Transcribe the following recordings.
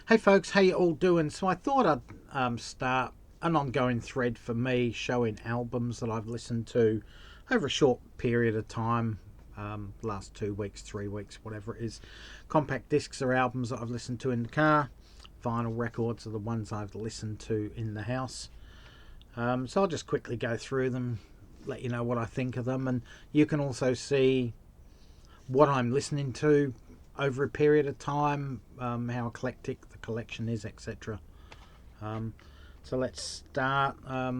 Hey folks, how you all doing? So I thought I'd start an ongoing thread for me showing albums that I've listened to over a short period of time, last 2 weeks, 3 weeks, whatever it is. Compact discs are albums that I've listened to in the car. Vinyl records are the ones I've listened to in the house. So I'll just quickly go through them, let you know what I think of them, and you can also see what I'm listening to over a period of time, how eclectic the collection is, etc. Um, so let's start. Eye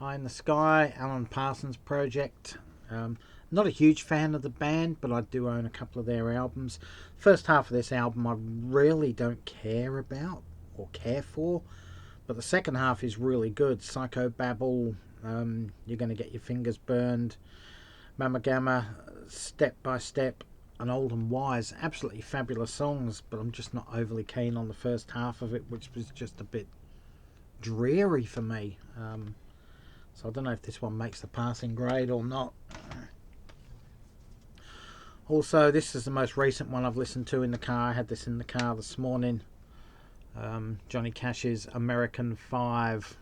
in the Sky, Alan Parsons Project. Um, Not a huge fan of the band, but I do own a couple of their albums. First half of this album I really don't care about or care for, but the second half is really good. Psychobabble, You're Gonna Get Your Fingers Burned, Mama Gamma, Step by Step, and Old and Wise. Absolutely fabulous songs, but I'm just not overly keen on the first half of it, which was just a bit dreary for me. So I don't know if this one makes the passing grade or not. Also, this is the most recent one I've listened to in the car. I had this in the car this morning. Johnny Cash's American 5,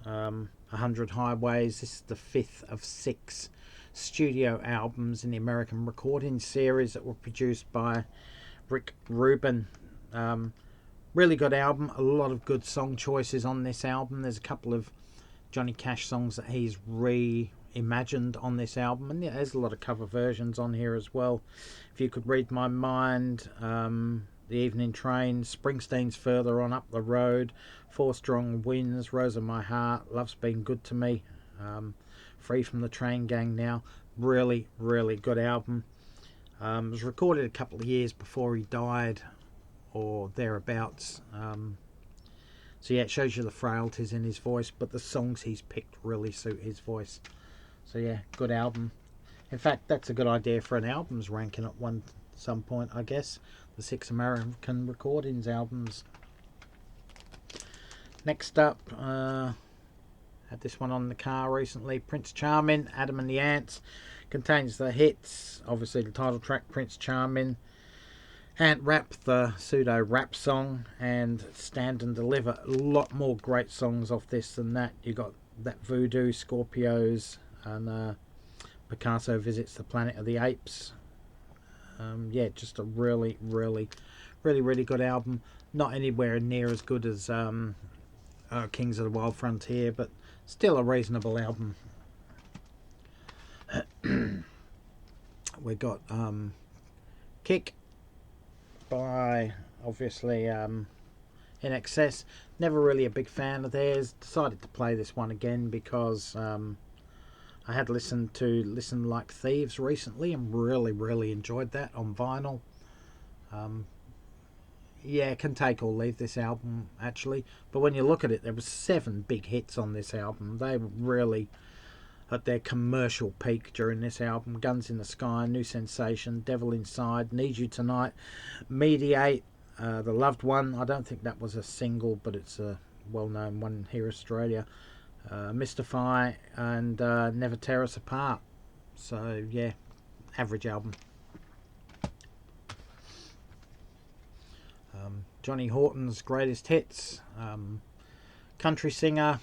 100 Highways. This is the fifth of 6 studio albums in the American recording series that were produced by Rick Rubin. Really good album. A lot of good song choices on this album. There's a couple of Johnny Cash songs that he's reimagined on this album, and yeah, there's a lot of cover versions on here as well. If You Could Read My Mind, The Evening Train, Springsteen's Further On Up the Road, Four Strong Winds, Rose of My Heart, Love's Been Good to Me, Free from the Train Gang Now. Really, really good album. It was recorded a couple of years before he died, or thereabouts. So yeah, it shows you the frailties in his voice, but the songs he's picked really suit his voice. So yeah, good album. In fact, that's a good idea for an albums ranking at some point, I guess. The 6 American recordings albums. Next up, had this one on the car recently. Prince Charming, Adam and the Ants. Contains the hits, obviously the title track, Prince Charming, Ant Rap, the pseudo rap song, and Stand and Deliver. A lot more great songs off this than that. You got that Voodoo, Scorpios, and Picasso Visits the Planet of the Apes. Yeah, just a really, really, really, really good album. Not anywhere near as good as Kings of the Wild Frontier, but still a reasonable album. We got Kick by, obviously, In Excess. Never really a big fan of theirs. Decided to play this one again because I had listened to Listen Like Thieves recently and really, really enjoyed that on vinyl. Yeah, can take or leave this album, actually. But when you look at it, there were 7 big hits on this album. They were really at their commercial peak during this album. Guns in the Sky, New Sensation, Devil Inside, Need You Tonight, Mediate, The Loved One. I don't think that was a single, but it's a well-known one here in Australia. Mystify, and Never Tear Us Apart. So yeah, average album. Johnny Horton's Greatest Hits. Country singer,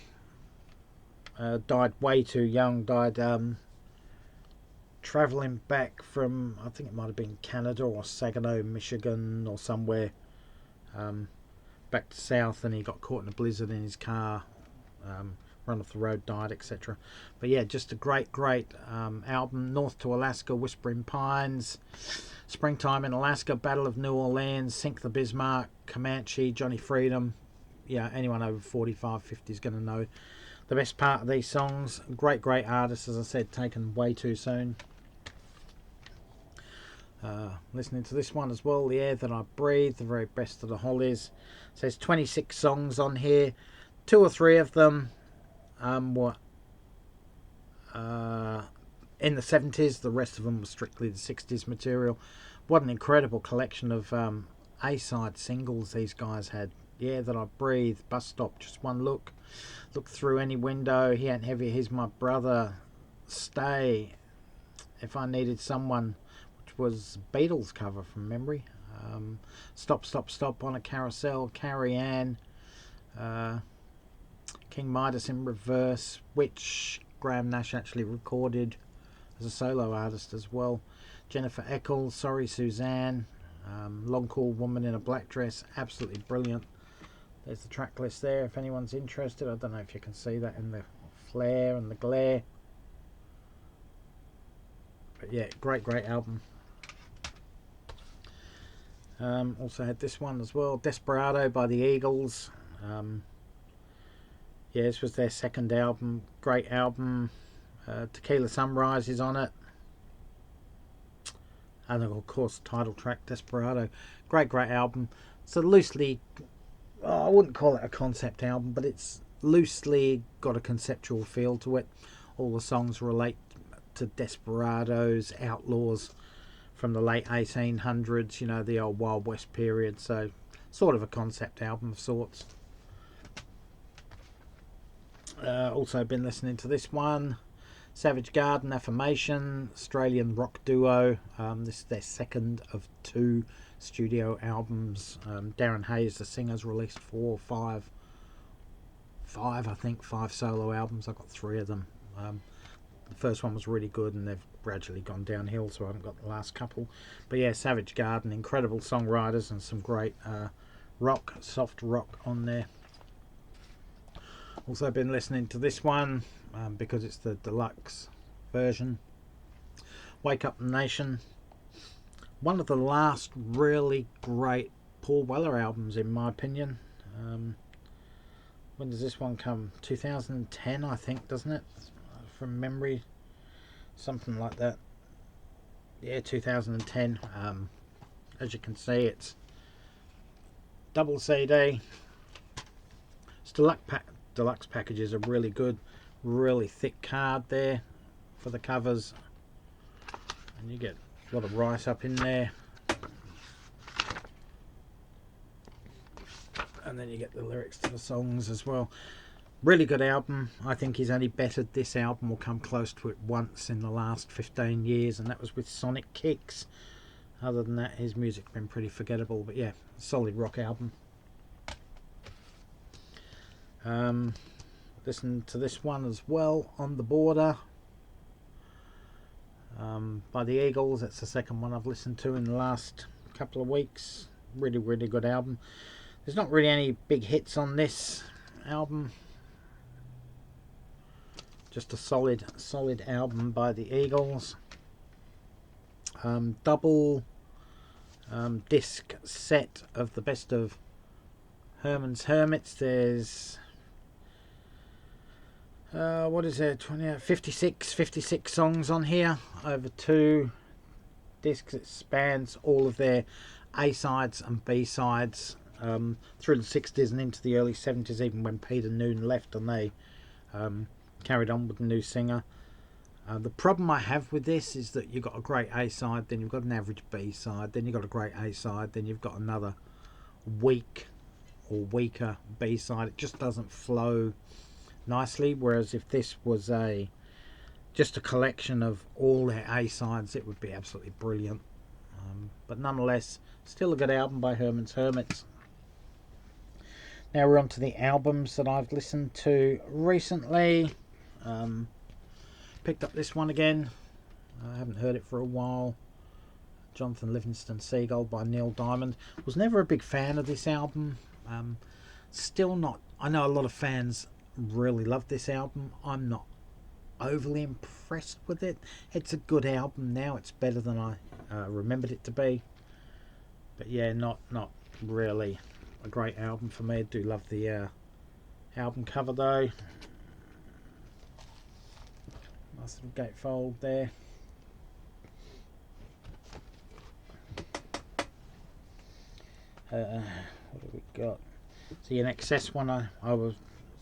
died way too young. Died travelling back from, I think it might have been Canada or Saginaw, Michigan, or somewhere, back to south, and he got caught in a blizzard in his car, run off the road, died, etc. But yeah, just a great, great album. North to Alaska, Whispering Pines, Springtime in Alaska, Battle of New Orleans, Sink the Bismarck, Comanche, Johnny Freedom. Yeah, anyone over 45, 50 is going to know the best part of these songs. Great, great artists, as I said, taken way too soon. Listening to this one as well, The Air That I Breathe, the very best of the Hollies. It says 26 songs on here. 2 or 3 of them were in the 70s. The rest of them were strictly the 60s material. What an incredible collection of A-side singles these guys had. Yeah, That I Breathe, Bus Stop, Just One Look, Look Through Any Window, He Ain't Heavy, He's My Brother, Stay, If I Needed Someone, which was Beatles cover from memory. Stop, Stop, Stop on a Carousel, Carrie Ann, King Midas in Reverse, which Graham Nash actually recorded as a solo artist as well. Jennifer Eccles, Sorry Suzanne, Long Cool Woman in a Black Dress, absolutely brilliant. There's the track list there if anyone's interested. I don't know if you can see that in the flare and the glare. But yeah, great album. Also had this one as well, Desperado by the Eagles. Yeah, this was their second album. Great album. Tequila Sunrise is on it. And of course, title track, Desperado. Great album. It's a loosely, I wouldn't call it a concept album, but it's loosely got a conceptual feel to it. All the songs relate to desperados, outlaws from the late 1800s, you know, the old Wild West period. So, sort of a concept album of sorts. Also been listening to this one, Savage Garden, Affirmation, Australian rock duo. This is their second of 2 studio albums. Darren Hayes, the singer's released 4 or 5 solo albums. I've got 3 of them. The first one was really good and they've gradually gone downhill, so I haven't got the last couple. But yeah, Savage Garden, incredible songwriters and some great rock, soft rock on there. Also been listening to this one because it's the deluxe version, Wake Up Nation. One of the last really great Paul Weller albums in my opinion. When does this one come? 2010 I think, doesn't it? From memory, something like that. Yeah, 2010. As you can see, it's double CD. It's deluxe packages are really good, really thick card there for the covers, and you get a lot of rice up in there, and then you get the lyrics to the songs as well. Really good album. I think he's only bettered this album or come close to it once in the last 15 years, and that was with Sonic Kicks. Other than that, his music's been pretty forgettable, but yeah, solid rock album. Listen to this one as well, On the Border by the Eagles. That's the second one I've listened to in the last couple of weeks. Really good album. There's not really any big hits on this album, just a solid album by the Eagles. Double disc set of the best of Herman's Hermits. There's what is there, 56 songs on here over 2 discs. It spans all of their A-sides and B-sides through the 60s and into the early 70s, even when Peter Noon left and they carried on with the new singer. The problem I have with this is that you've got a great A-side, then you've got an average B-side, then you've got a great A-side, then you've got another weak or weaker B-side. It just doesn't flow nicely, whereas if this was just a collection of all their A-sides, it would be absolutely brilliant. But nonetheless, still a good album by Herman's Hermits. Now we're on to the albums that I've listened to recently. Picked up this one again. I haven't heard it for a while. Jonathan Livingston Seagull by Neil Diamond. Was never a big fan of this album. Still not. I know a lot of fans really love this album. I'm not overly impressed with it. It's a good album now. It's better than I remembered it to be. But yeah, not really a great album for me. I do love the album cover though. Nice little gatefold there. What have we got? The NXS one I was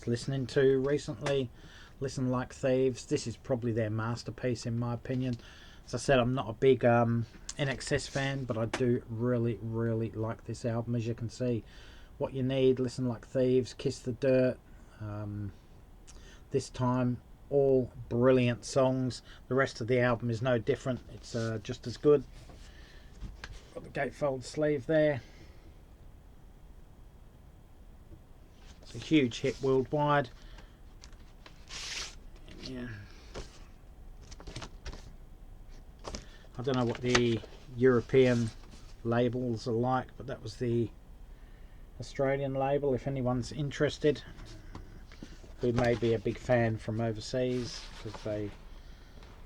listening to recently, Listen Like Thieves. This is probably their masterpiece in my opinion. As I said, I'm not a big NXS fan, but I do really like this album. As you can see, What You Need, Listen Like Thieves, Kiss the Dirt, This Time, all brilliant songs. The rest of the album is no different. It's just as good. Got the gatefold sleeve there. It's a huge hit worldwide. Yeah. I don't know what the European labels are like, but that was the Australian label, if anyone's interested, who may be a big fan from overseas, because they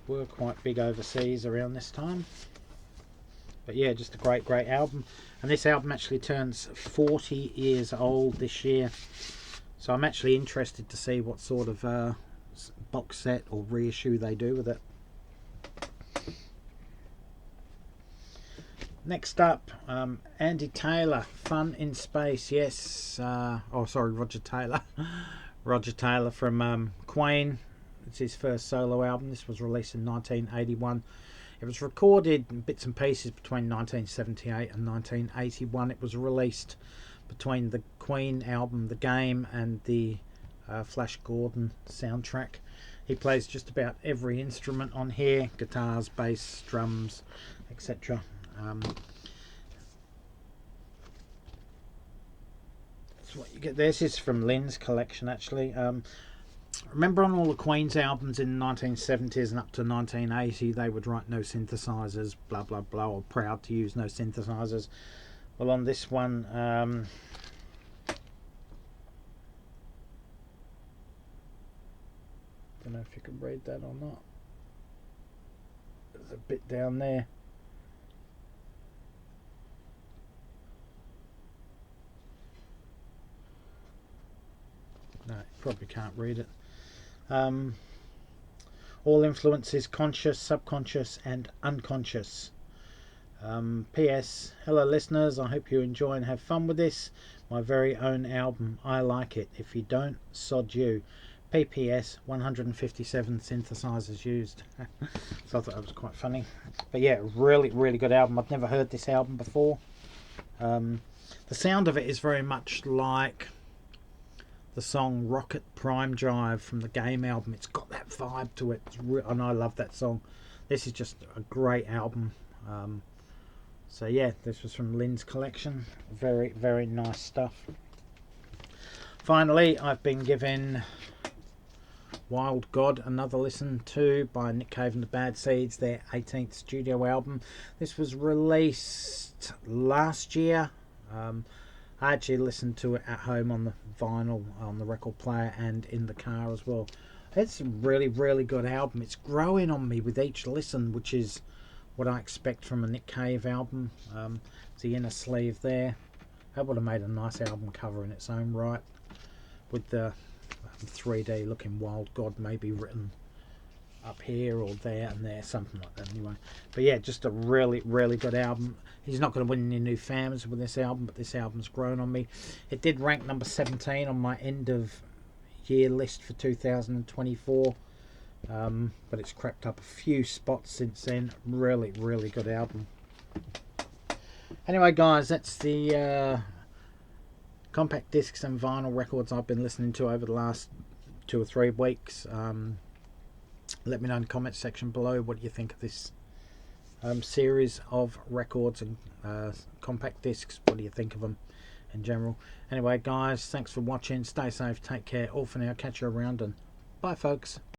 were quite big overseas around this time. But yeah, just a great album. And this album actually turns 40 years old this year, so I'm actually interested to see what sort of box set or reissue they do with it. Next up, Andy Taylor, Fun in Space. Yes, oh sorry, Roger Taylor. Roger Taylor from Queen. It's his first solo album. This was released in 1981. It was recorded in bits and pieces between 1978 and 1981. It was released between the Queen album The Game and the Flash Gordon soundtrack. He plays just about every instrument on here: guitars, bass, drums, etc. That's what you get. This is from Lynn's collection, actually. Remember, on all the Queen's albums in the 1970s and up to 1980, they would write no synthesizers, blah blah blah, or proud to use no synthesizers. Well, on this one, don't know if you can read that or not. There's a bit down there. No, you probably can't read it. All influences conscious, subconscious and unconscious. P.S. Hello listeners, I hope you enjoy and have fun with this. My very own album. I like it. If you don't, sod you. PPS, 157 synthesizers used. So I thought that was quite funny. But yeah, really good album. I've never heard this album before. The sound of it is very much like the song Rocket Prime Drive from the Game album. It's got that vibe to it, and I love that song. This is just a great album. So yeah, this was from Lynn's collection. Very nice stuff. Finally, I've been given Wild God another listen to by Nick Cave and the Bad Seeds, their 18th studio album. This was released last year. I actually listened to it at home on the vinyl, on the record player, and in the car as well. It's a really good album. It's growing on me with each listen, which is what I expect from a Nick Cave album. The inner sleeve there. That would have made a nice album cover in its own right, with the 3D looking Wild God maybe written up here or there and there, something like that anyway. But yeah, just a really good album. He's not going to win any new fans with this album, but this album's grown on me. It did rank number 17 on my end of year list for 2024, but it's crept up a few spots since then. Really good album. Anyway guys, that's the compact discs and vinyl records I've been listening to over the last 2 or 3 weeks. Let me know in the comments section below what you think of this series of records and compact discs. What do you think of them in general? Anyway guys, thanks for watching. Stay safe, take care. All for now. Catch you around, and bye folks.